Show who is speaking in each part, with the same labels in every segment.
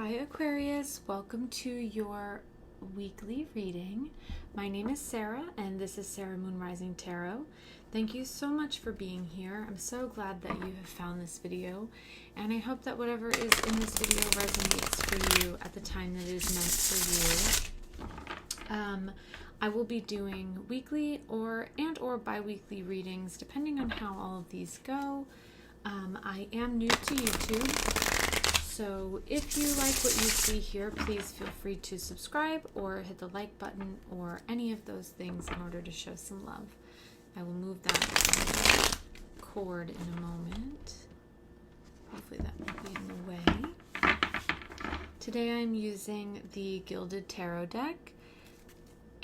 Speaker 1: Hi Aquarius, welcome to your weekly reading. My name is Sarah and this is Sarah Moon Rising Tarot. Thank you so much for being here. I'm so glad that you have found this video, and I hope that whatever is in this video resonates for you at the time that it is meant for you. I will be doing weekly or bi-weekly readings depending on how all of these go. I am new to YouTube, so if you like what you see here, please feel free to subscribe or hit the like button or any of those things in order to show some love. I will move that cord in a moment. Hopefully that won't be in the way. Today I'm using the Gilded Tarot deck,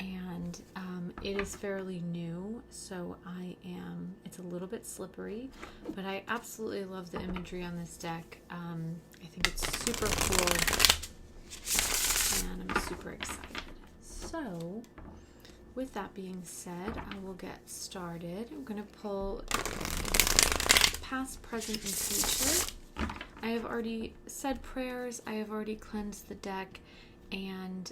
Speaker 1: and it is fairly new, so it's a little bit slippery, but I absolutely love the imagery on this deck. I think it's super cool, and I'm super excited. So, with that being said, I will get started. I'm going to pull past, present, and future. I have already said prayers, I have already cleansed the deck, and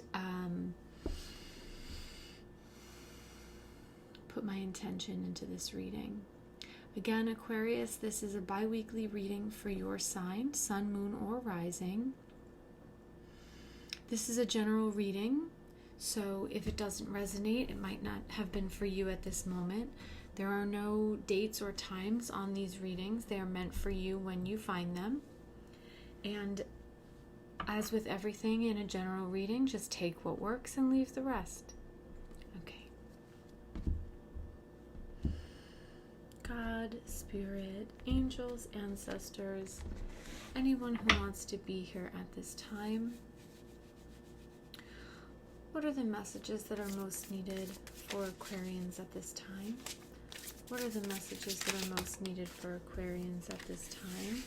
Speaker 1: put my intention into this reading. Again, Aquarius, this is a bi-weekly reading for your sign, sun, moon, or rising. This is a general reading, so if it doesn't resonate, it might not have been for you at this moment. There are no dates or times on these readings. They are meant for you when you find them. And as with everything in a general reading, just take what works and leave the rest. God, Spirit, angels, ancestors, anyone who wants to be here at this time. What are the messages that are most needed for Aquarians at this time? What are the messages that are most needed for Aquarians at this time?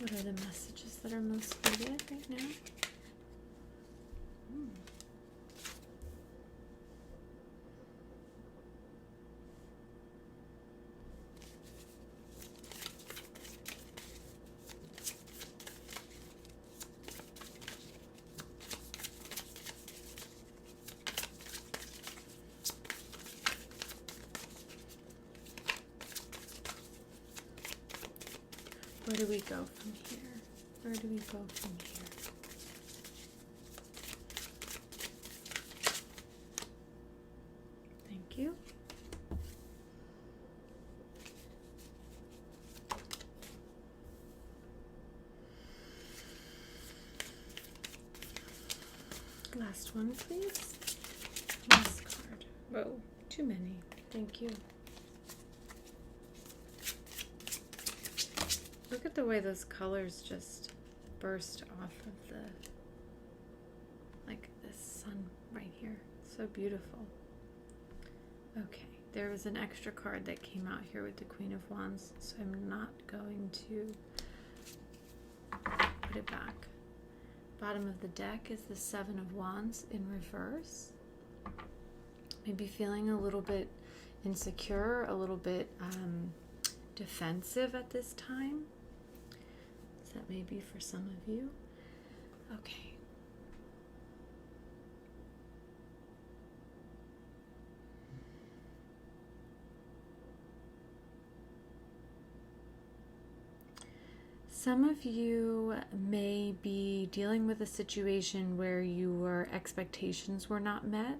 Speaker 1: What are the messages that are most needed right now? Where do we go from here? Where do we go from here? Thank you. Last one, please. Last card. Whoa, too many. Thank you. Look at the way those colors just burst off of the sun right here. So beautiful. Okay, there was an extra card that came out here with the Queen of Wands, so I'm not going to put it back. Bottom of the deck is the Seven of Wands in reverse. Maybe feeling a little bit insecure, a little bit defensive at this time. That may be for some of you. Okay. Some of you may be dealing with a situation where your expectations were not met.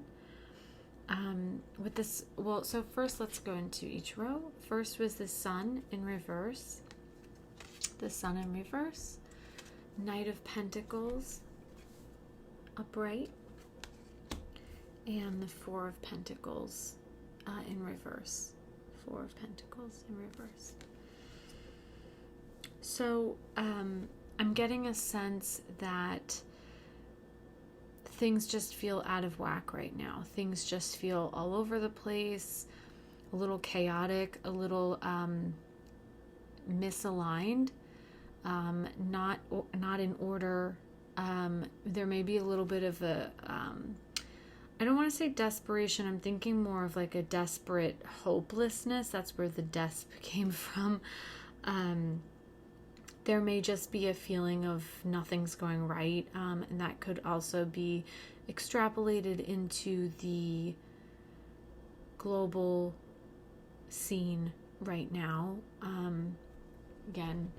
Speaker 1: With this, so first let's go into each row. First was the Sun in reverse. The Sun in reverse, Knight of Pentacles upright, and the Four of Pentacles in reverse. Four of Pentacles in reverse. So I'm getting a sense that things just feel out of whack right now. Things just feel all over the place, a little chaotic, a little misaligned, not in order. There may be a little bit of a, I don't want to say desperation. I'm thinking more of like a desperate hopelessness. That's where the desp came from. There may just be a feeling of nothing's going right. And that could also be extrapolated into the global scene right now. Again,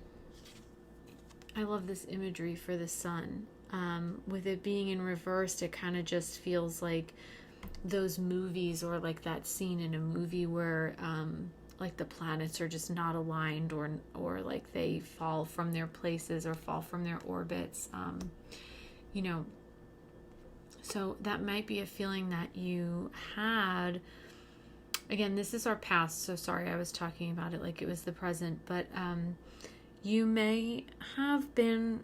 Speaker 1: I love this imagery for the sun. With it being in reverse, it kind of just feels like those movies, or like that scene in a movie where like the planets are just not aligned, or like they fall from their places or fall from their orbits. So that might be a feeling that you had. Again, this is our past, so sorry I was talking about it like it was the present, but you may have been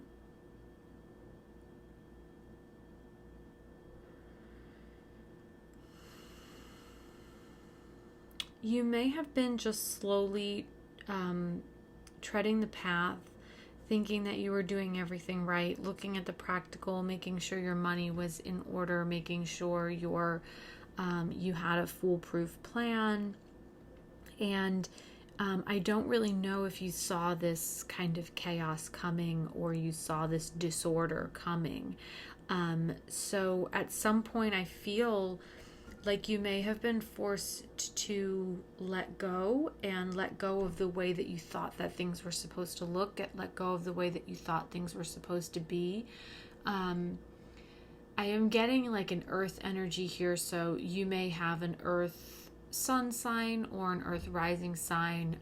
Speaker 1: just slowly treading the path, thinking that you were doing everything right, looking at the practical, making sure your money was in order, making sure you had a foolproof plan. And I don't really know if you saw this kind of chaos coming, or you saw this disorder coming. So at some point I feel like you may have been forced to let go of the way that you thought that things were supposed to look, let go of the way that you thought things were supposed to be. I am getting like an earth energy here, so you may have an earth sun sign or an earth rising sign,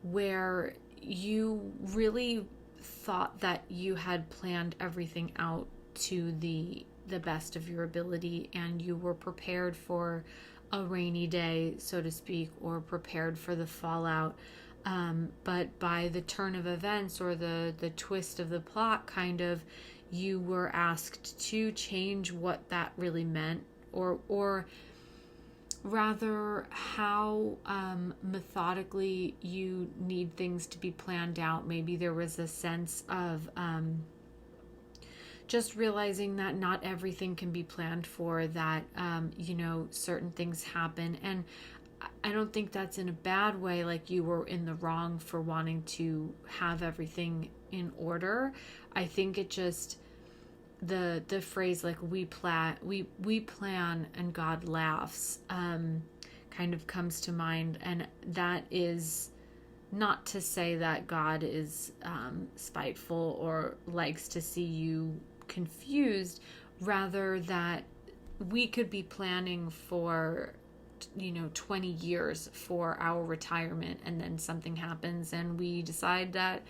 Speaker 1: where you really thought that you had planned everything out to the best of your ability, and you were prepared for a rainy day, so to speak, or prepared for the fallout. But by the turn of events, or the twist of the plot, kind of, you were asked to change what that really meant, or rather how methodically you need things to be planned out. Maybe there was a sense of just realizing that not everything can be planned for, that certain things happen. And I don't think that's in a bad way, like you were in the wrong for wanting to have everything in order. I think it just, the phrase like we plan and God laughs kind of comes to mind. And that is not to say that God is spiteful or likes to see you confused, rather that we could be planning for 20 years for our retirement, and then something happens and we decide that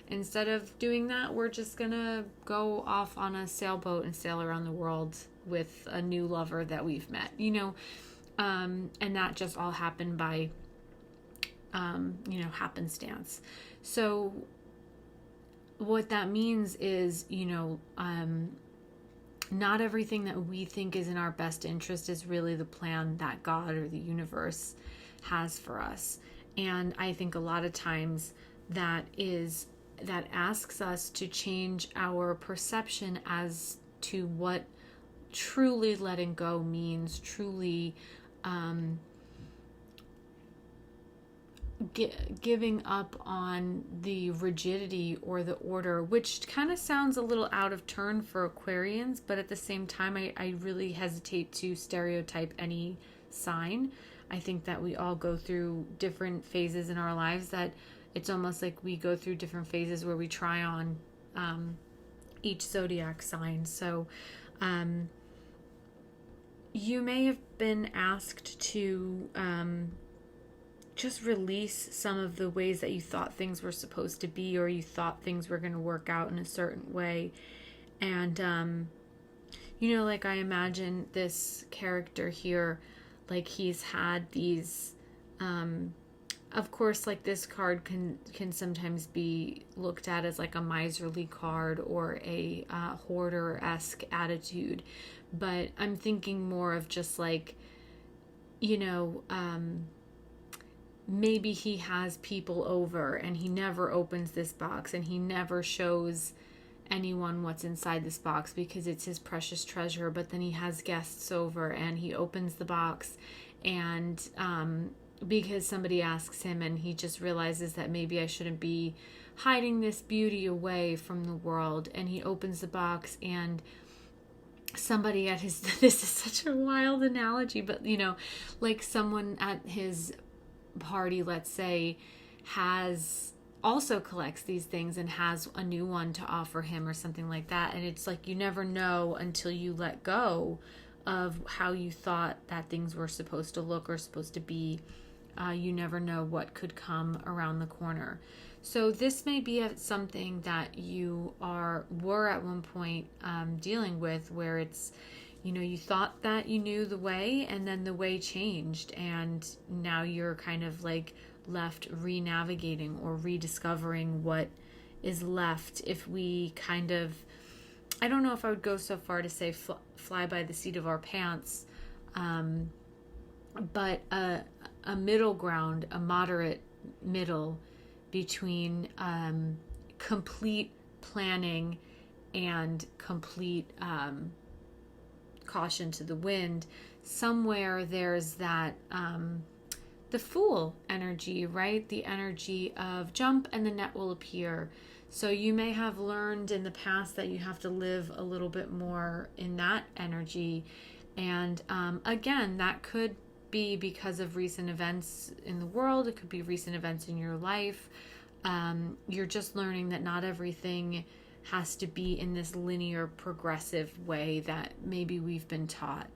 Speaker 1: instead of doing that, we're just gonna go off on a sailboat and sail around the world with a new lover that we've met, and that just all happened by happenstance. So what that means is, not everything that we think is in our best interest is really the plan that God or the universe has for us. And I think a lot of times that asks us to change our perception as to what truly letting go means, truly giving up on the rigidity or the order, which kind of sounds a little out of turn for Aquarians, but at the same time, I really hesitate to stereotype any sign. I think that we all go through different phases in our lives, that it's almost like we go through different phases where we try on each zodiac sign. So you may have been asked to just release some of the ways that you thought things were supposed to be, or you thought things were going to work out in a certain way. And, like I imagine this character here, like he's had these of course, like this card can sometimes be looked at as like a miserly card or a hoarder-esque attitude. But I'm thinking more of just like, you know, maybe he has people over and he never opens this box and he never shows anyone what's inside this box because it's his precious treasure. But then he has guests over and he opens the box and because somebody asks him, and he just realizes that maybe I shouldn't be hiding this beauty away from the world, and he opens the box and somebody at his this is such a wild analogy, but you know, like someone at his party, let's say, also collects these things and has a new one to offer him or something like that. And it's like you never know until you let go of how you thought that things were supposed to look or supposed to be. You never know what could come around the corner. So this may be something that you were at one point dealing with, where it's, you know, you thought that you knew the way and then the way changed, and now you're kind of like left re-navigating or rediscovering what is left. If we kind of, I don't know if I would go so far to say fly by the seat of our pants, but a middle ground, a moderate middle between complete planning and complete caution to the wind. Somewhere there's that the Fool energy, right? The energy of jump and the net will appear. So you may have learned in the past that you have to live a little bit more in that energy. And again, that could be because of recent events in the world. It could be recent events in your life. You're just learning that not everything has to be in this linear, progressive way that maybe we've been taught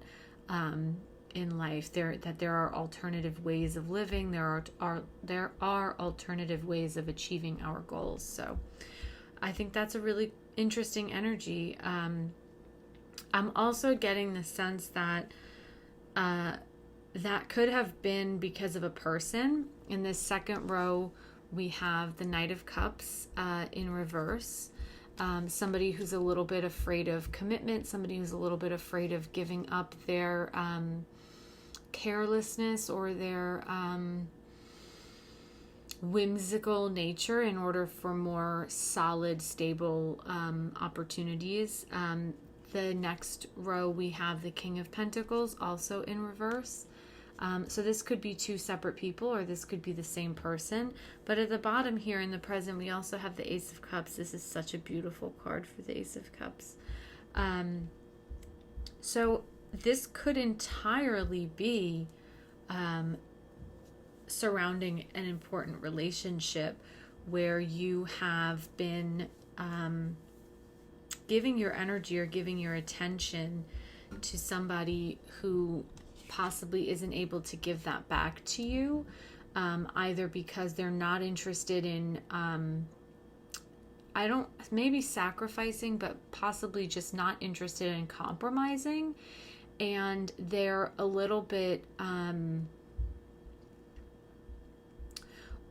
Speaker 1: in life. There are alternative ways of living. There are alternative ways of achieving our goals. So I think that's a really interesting energy. I'm also getting the sense that that could have been because of a person. In this second row, we have the Knight of Cups in reverse. Somebody who's a little bit afraid of commitment, somebody who's a little bit afraid of giving up their carelessness or their whimsical nature in order for more solid, stable opportunities. The next row, we have the King of Pentacles also in reverse. So this could be two separate people, or this could be the same person. But at the bottom here in the present, we also have the Ace of Cups. This is such a beautiful card for the Ace of Cups. So this could entirely be surrounding an important relationship where you have been giving your energy or giving your attention to somebody who possibly isn't able to give that back to you, either because they're not interested in maybe sacrificing, but possibly just not interested in compromising, and they're a little bit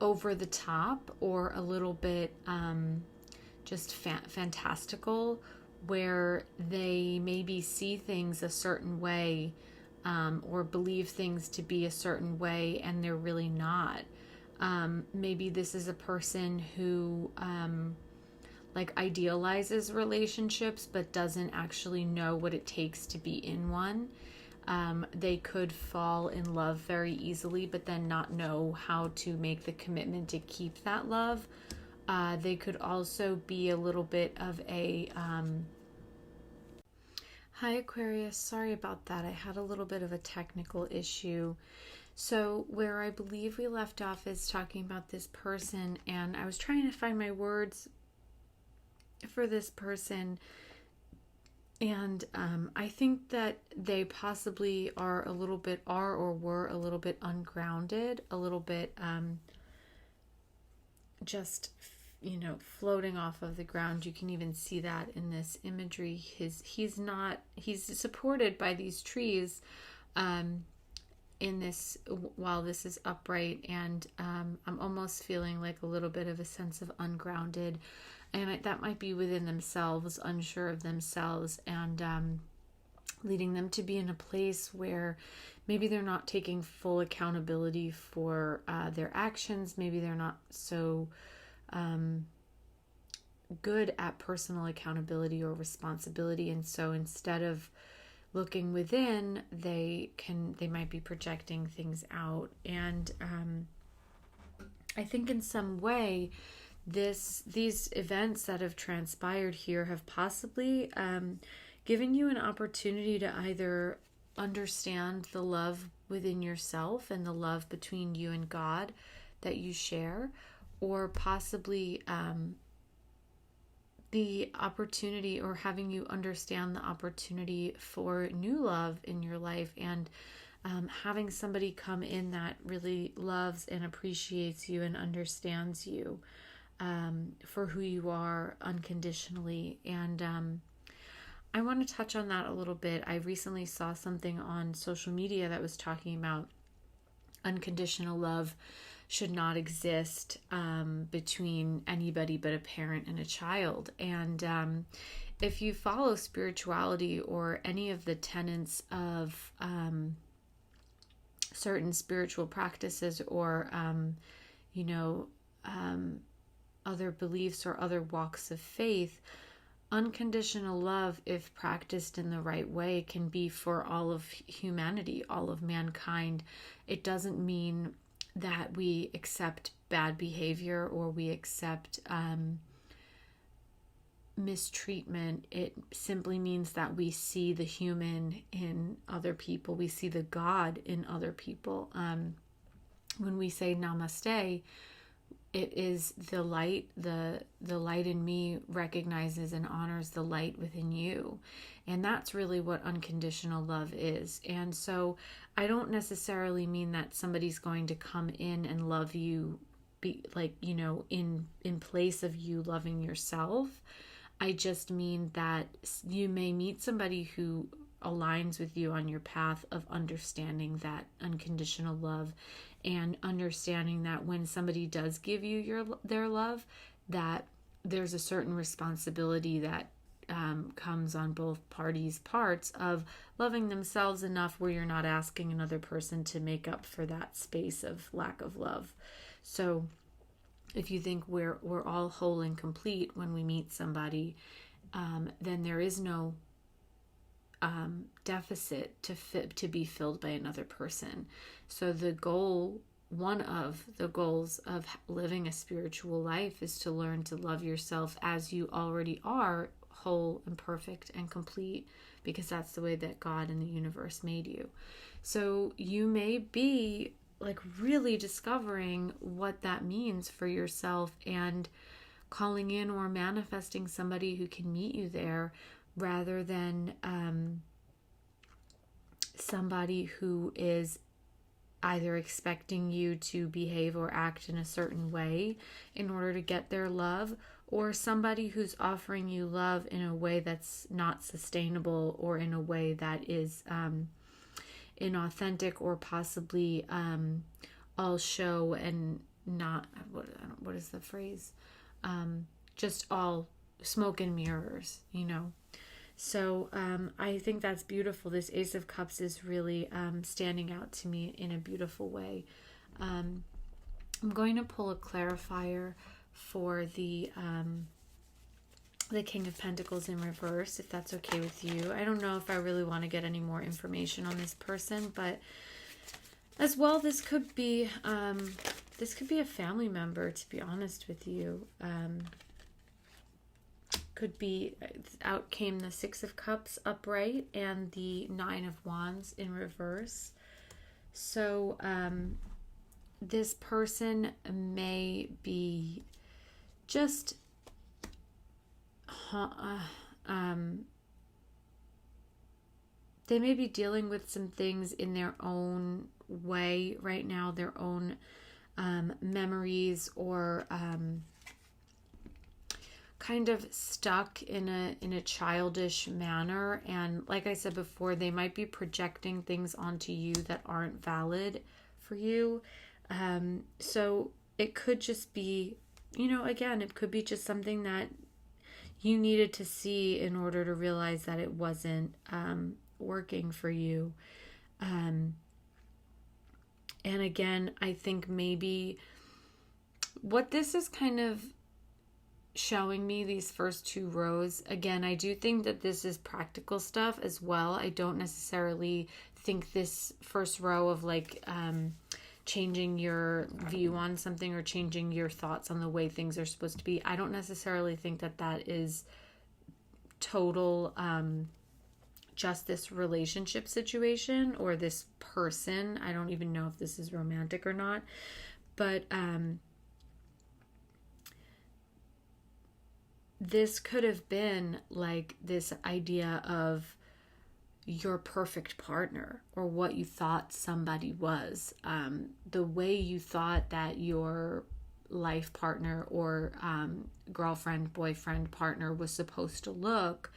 Speaker 1: over the top, or a little bit just fantastical, where they maybe see things a certain way, or believe things to be a certain way, and they're really not. Maybe this is a person who like idealizes relationships but doesn't actually know what it takes to be in one. They could fall in love very easily but then not know how to make the commitment to keep that love. They could also be a little bit of a Hi Aquarius, sorry about that. I had a little bit of a technical issue. So where I believe we left off is talking about this person, and I was trying to find my words for this person, and I think that they possibly were a little bit ungrounded, a little bit just floating off of the ground. You can even see that in this imagery. He's supported by these trees, in this while this is upright, and I'm almost feeling like a little bit of a sense of ungrounded, and that might be within themselves, unsure of themselves, and leading them to be in a place where maybe they're not taking full accountability for their actions. Maybe they're not so good at personal accountability or responsibility, and so instead of looking within, they might be projecting things out. And I think in some way these events that have transpired here have possibly given you an opportunity to either understand the love within yourself and the love between you and God that you share, or possibly the opportunity, or having you understand the opportunity for new love in your life, and having somebody come in that really loves and appreciates you and understands you for who you are unconditionally. And I want to touch on that a little bit. I recently saw something on social media that was talking about unconditional love should not exist between anybody but a parent and a child. And if you follow spirituality or any of the tenets of certain spiritual practices, or other beliefs or other walks of faith, unconditional love, if practiced in the right way, can be for all of humanity, all of mankind. It doesn't mean that we accept bad behavior or we accept mistreatment. It simply means that we see the human in other people. We see the God in other people. When we say namaste, it is the light. The light in me recognizes and honors the light within you. And that's really what unconditional love is. And so I don't necessarily mean that somebody's going to come in and love you, in place of you loving yourself. I just mean that you may meet somebody who aligns with you on your path of understanding that unconditional love, and understanding that when somebody does give you their love, that there's a certain responsibility that comes on both parties' parts of loving themselves enough where you're not asking another person to make up for that space of lack of love. So if you think we're all whole and complete when we meet somebody, then there is no deficit to be filled by another person. So one of the goals of living a spiritual life is to learn to love yourself as you already are, whole and perfect and complete, because that's the way that God and the universe made you. So you may be really discovering what that means for yourself, and calling in or manifesting somebody who can meet you there, rather than somebody who is either expecting you to behave or act in a certain way in order to get their love, or somebody who's offering you love in a way that's not sustainable, or in a way that is inauthentic, or possibly all show and not, what is the phrase? Just all smoke and mirrors, So I think that's beautiful. This Ace of Cups is really standing out to me in a beautiful way. I'm going to pull a clarifier for the King of Pentacles in reverse, if that's okay with you. I don't know if I really want to get any more information on this person, but as well, this could be a family member, to be honest with you. Could be, out came the Six of Cups upright and the Nine of Wands in reverse. So this person may be just they may be dealing with some things in their own way right now, their own memories, or kind of stuck in a childish manner, and like I said before, they might be projecting things onto you that aren't valid for you. So it could just be, again, it could be just something that you needed to see in order to realize that it wasn't working for you. And again, I think maybe what this is kind of showing me, these first 2 rows, again, I do think that this is practical stuff as well. I don't necessarily think this first row of like changing your view on something or changing your thoughts on the way things are supposed to be. I don't necessarily think that that is total just this relationship situation or this person. I don't even know if this is romantic or not, but this could have been like this idea of your perfect partner, or what you thought somebody was, the way you thought that your life partner or girlfriend, boyfriend, partner was supposed to look.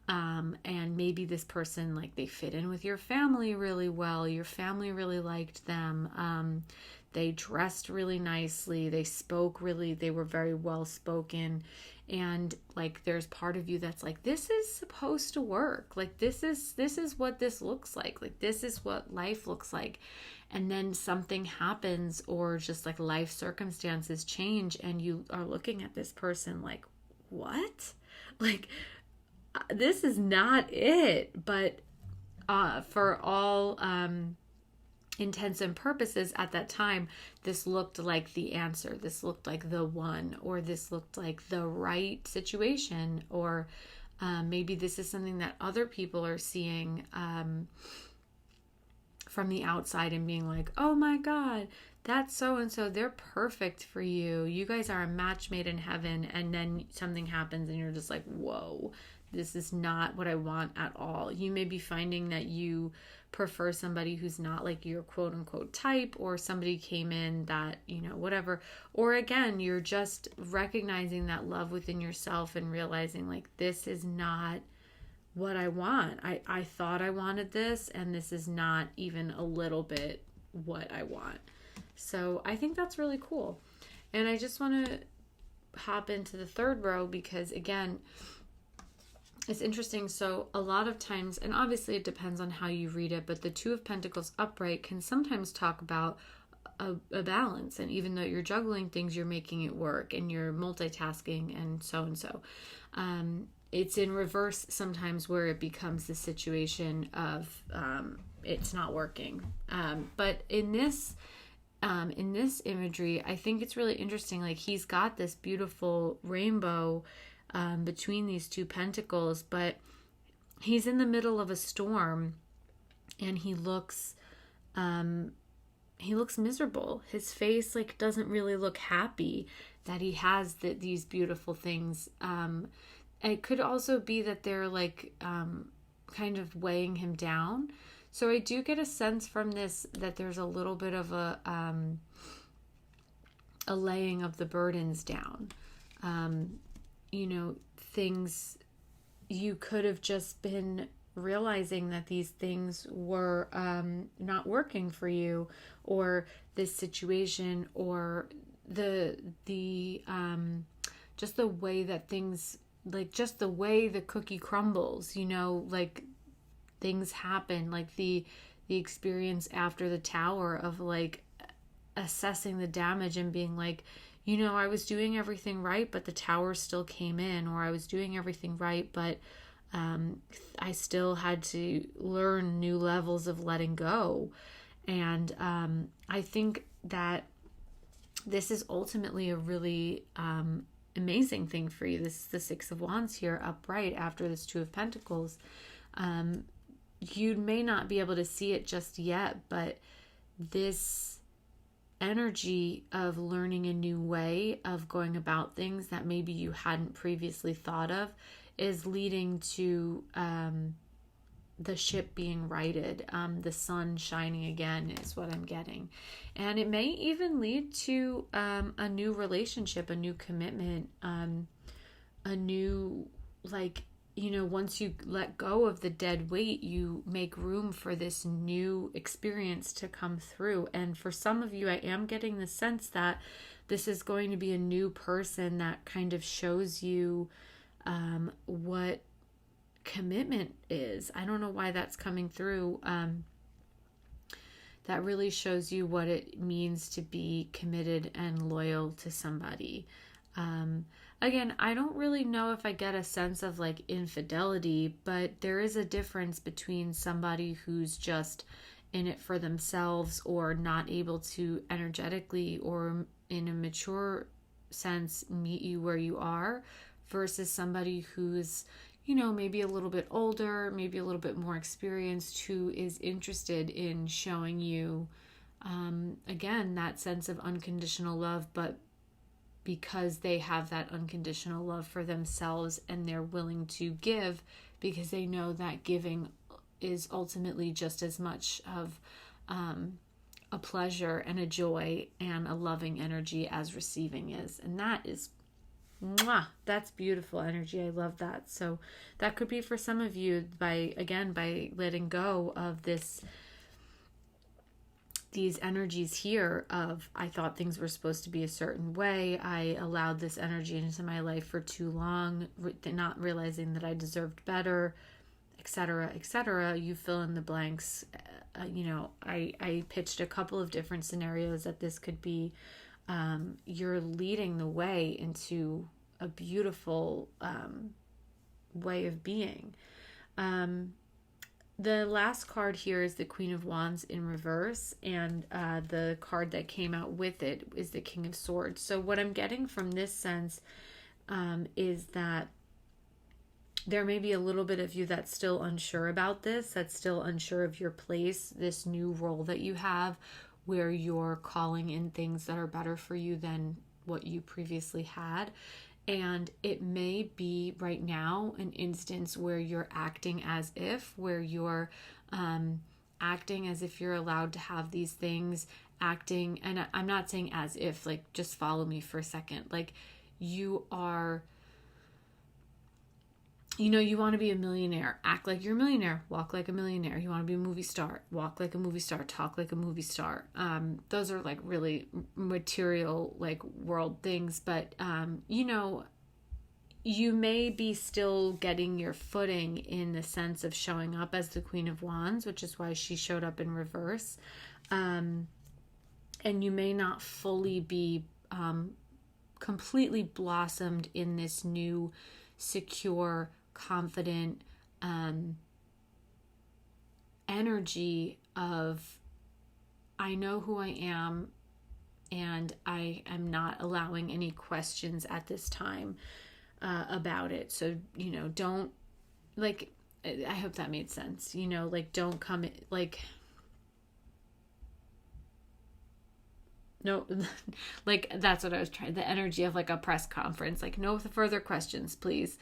Speaker 1: And maybe this person, like, they fit in with your family really well. Your family really liked them. They dressed really nicely. They were very well spoken. And like, there's part of you that's like, this is supposed to work. Like, this is what this looks like. Like, this is what life looks like. And then something happens, or just like life circumstances change, and you are looking at this person like, what? Like, this is not it. But for all intents and purposes at that time, this looked like the answer. This looked like the one, or this looked like the right situation, or maybe this is something that other people are seeing from the outside and being like, oh my God, that's so-and-so. They're perfect for you. You guys are a match made in heaven. And then something happens and you're just like, whoa, this is not what I want at all. You may be finding that you prefer somebody who's not like your quote unquote type, or somebody came in that, whatever. Or again, you're just recognizing that love within yourself and realizing like, this is not what I want. I thought I wanted this, and this is not even a little bit what I want. So I think that's really cool. And I just want to hop into the 3rd row because, again, it's interesting. So a lot of times, and obviously it depends on how you read it, but the 2 of Pentacles upright can sometimes talk about a balance. And even though you're juggling things, you're making it work, and you're multitasking and so. It's in reverse sometimes, where it becomes the situation of it's not working. But in this imagery, I think it's really interesting. Like, he's got this beautiful rainbow between these 2 pentacles, but he's in the middle of a storm, and he looks miserable. His face like doesn't really look happy that he has these beautiful things. It could also be that they're like kind of weighing him down. So I do get a sense from this that there's a little bit of a laying of the burdens down. Things you could have just been realizing that these things were not working for you, or this situation, or the just the way that things, like just the way the cookie crumbles, like things happen, like the experience after the tower of like assessing the damage and being like, I was doing everything right, but the tower still came in, or I was doing everything right, but I still had to learn new levels of letting go. And I think that this is ultimately a really amazing thing for you. This is the 6 of Wands here upright after this 2 of Pentacles. You may not be able to see it just yet, but this energy of learning a new way of going about things that maybe you hadn't previously thought of is leading to the ship being righted, the sun shining again is what I'm getting. And it may even lead to a new relationship, a new commitment, a new, like, once you let go of the dead weight, you make room for this new experience to come through. And for some of you, I am getting the sense that this is going to be a new person that kind of shows you what commitment is. I don't know why that's coming through. That really shows you what it means to be committed and loyal to somebody. Again, I don't really know if I get a sense of like infidelity, but there is a difference between somebody who's just in it for themselves or not able to energetically or in a mature sense meet you where you are, versus somebody who's, maybe a little bit older, maybe a little bit more experienced, who is interested in showing you, again, that sense of unconditional love, but because they have that unconditional love for themselves and they're willing to give because they know that giving is ultimately just as much of a pleasure and a joy and a loving energy as receiving is. And that is, that's beautiful energy. I love that. So that could be for some of you by letting go of these energies here of, I thought things were supposed to be a certain way. I allowed this energy into my life for too long, not realizing that I deserved better, etc., etc. You fill in the blanks. I pitched a couple of different scenarios that this could be. You're leading the way into a beautiful way of being. The last card here is the Queen of Wands in reverse, and the card that came out with it is the King of Swords. So what I'm getting from this sense is that there may be a little bit of you that's still unsure about this, that's still unsure of your place, this new role that you have, where you're calling in things that are better for you than what you previously had. And it may be right now an instance where you're acting as if, where you're acting as if you're allowed to have these things, acting, and I'm not saying as if, like, just follow me for a second. Like, you are, you want to be a millionaire, act like you're a millionaire, walk like a millionaire. You want to be a movie star, walk like a movie star, talk like a movie star. Those are like really material, like world things, but you may be still getting your footing in the sense of showing up as the Queen of Wands, which is why she showed up in reverse. And you may not fully be completely blossomed in this new, secure, confident energy of, I know who I am and I am not allowing any questions at this time about it. So, don't, like, I hope that made sense. Don't come, like, no, like, that's what I was trying, the energy of like a press conference, like, no further questions, please.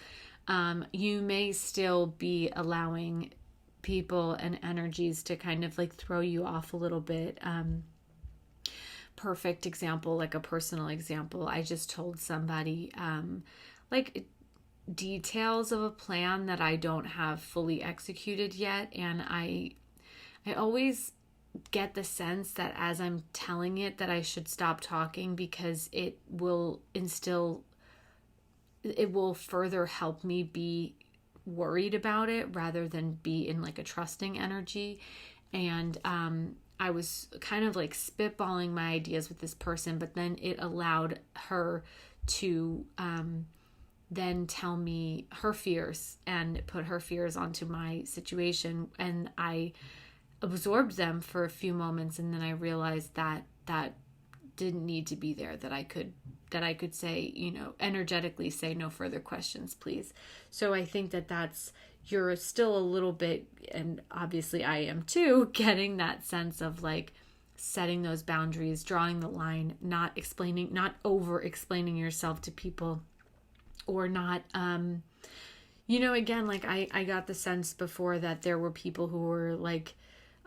Speaker 1: You may still be allowing people and energies to kind of like throw you off a little bit. Perfect example, like a personal example. I just told somebody, like, details of a plan that I don't have fully executed yet. And I always get the sense that as I'm telling it that I should stop talking, because it will further help me be worried about it rather than be in like a trusting energy. And I was kind of like spitballing my ideas with this person, but then it allowed her to then tell me her fears and put her fears onto my situation. And I absorbed them for a few moments, and then I realized that that didn't need to be there, that I could say, energetically say, no further questions, please. So I think that you're still a little bit, and obviously I am too, getting that sense of like setting those boundaries, drawing the line, not over explaining yourself to people, or not, again, like I got the sense before that there were people who were like,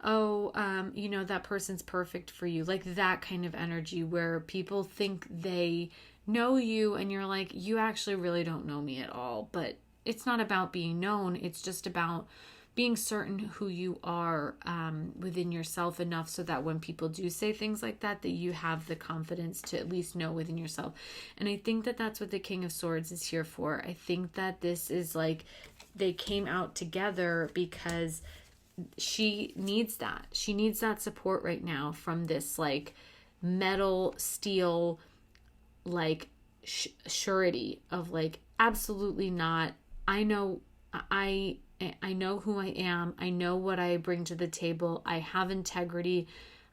Speaker 1: oh, that person's perfect for you. Like that kind of energy where people think they know you and you're like, you actually really don't know me at all. But it's not about being known. It's just about being certain who you are within yourself enough so that when people do say things like that, that you have the confidence to at least know within yourself. And I think that that's what the King of Swords is here for. I think that this is like, they came out together because she needs that. She needs that support right now from this like metal, steel, like surety of like, absolutely not. I know who I am. I know what I bring to the table. I have integrity.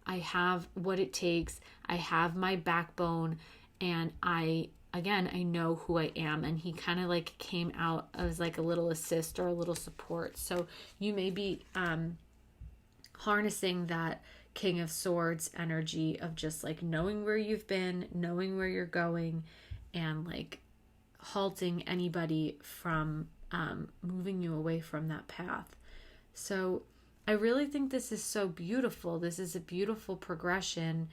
Speaker 1: I have what it takes. I have my backbone, and I know who I am. And he kind of like came out as like a little assist or a little support. So you may be harnessing that King of Swords energy of just like knowing where you've been, knowing where you're going, and like halting anybody from moving you away from that path. So I really think this is so beautiful. This is a beautiful progression,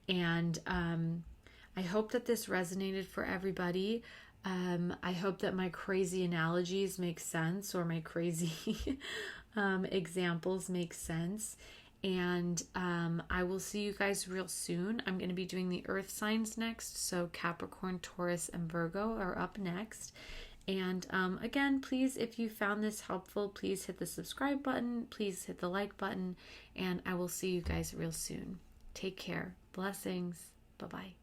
Speaker 1: and I hope that this resonated for everybody. I hope that my crazy analogies make sense, or my crazy examples make sense. And I will see you guys real soon. I'm going to be doing the earth signs next. So Capricorn, Taurus, and Virgo are up next. And again, please, if you found this helpful, please hit the subscribe button. Please hit the like button. And I will see you guys real soon. Take care. Blessings. Bye-bye.